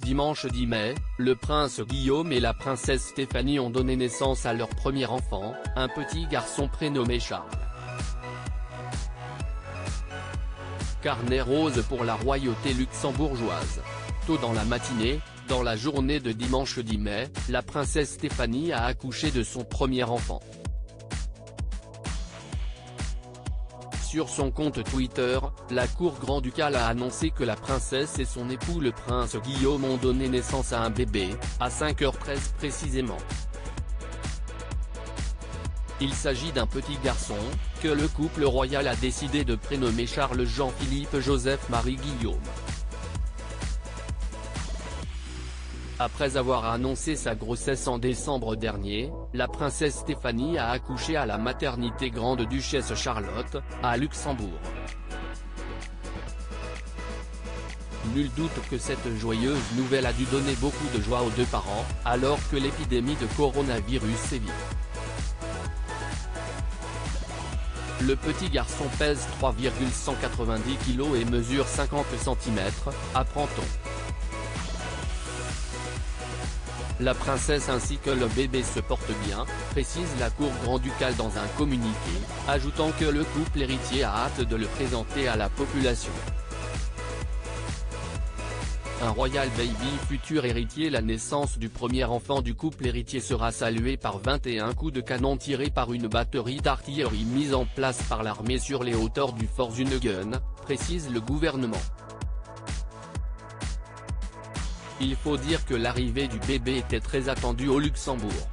Dimanche 10 mai, le prince Guillaume et la princesse Stéphanie ont donné naissance à leur premier enfant, un petit garçon prénommé Charles. Carnet rose pour la royauté luxembourgeoise. Tôt dans la matinée, dans la journée de dimanche 10 mai, la princesse Stéphanie a accouché de son premier enfant. Sur son compte Twitter, la cour grand-ducale a annoncé que la princesse et son époux le prince Guillaume ont donné naissance à un bébé, à 5h13 précisément. Il s'agit d'un petit garçon, que le couple royal a décidé de prénommer Charles Jean-Philippe Joseph-Marie Guillaume. Après avoir annoncé sa grossesse en décembre dernier, la princesse Stéphanie a accouché à la maternité Grande-Duchesse Charlotte, à Luxembourg. Nul doute que cette joyeuse nouvelle a dû donner beaucoup de joie aux deux parents, alors que l'épidémie de coronavirus sévit. Le petit garçon pèse 3,190 kg et mesure 50 cm, apprend-on. La princesse ainsi que le bébé se portent bien, précise la cour grand-ducale dans un communiqué, ajoutant que le couple héritier a hâte de le présenter à la population. Un Royal Baby futur héritier. La naissance du premier enfant du couple héritier sera saluée par 21 coups de canon tirés par une batterie d'artillerie mise en place par l'armée sur les hauteurs du Fort Zunegen, précise le gouvernement. Il faut dire que l'arrivée du bébé était très attendue au Luxembourg.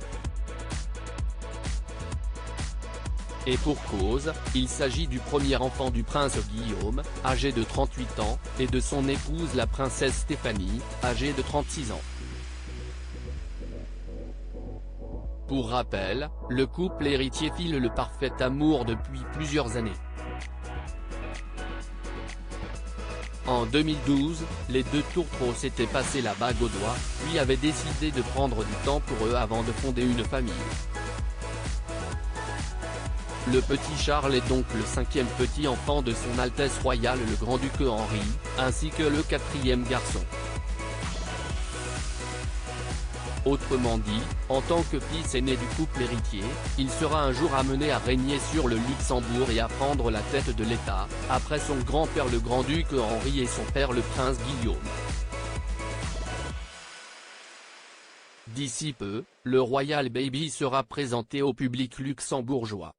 Et pour cause, il s'agit du premier enfant du prince Guillaume, âgé de 38 ans, et de son épouse la princesse Stéphanie, âgée de 36 ans. Pour rappel, le couple héritier file le parfait amour depuis plusieurs années. En 2012, les deux tourtereaux s'étaient passé la bague au doigt, puis avaient décidé de prendre du temps pour eux avant de fonder une famille. Le petit Charles est donc le 5e petit enfant de son Altesse royale le Grand-Duc Henri, ainsi que le 4e garçon. Autrement dit, en tant que fils aîné du couple héritier, il sera un jour amené à régner sur le Luxembourg et à prendre la tête de l'État, après son grand-père le Grand-Duc Henri et son père le prince Guillaume. D'ici peu, le Royal Baby sera présenté au public luxembourgeois.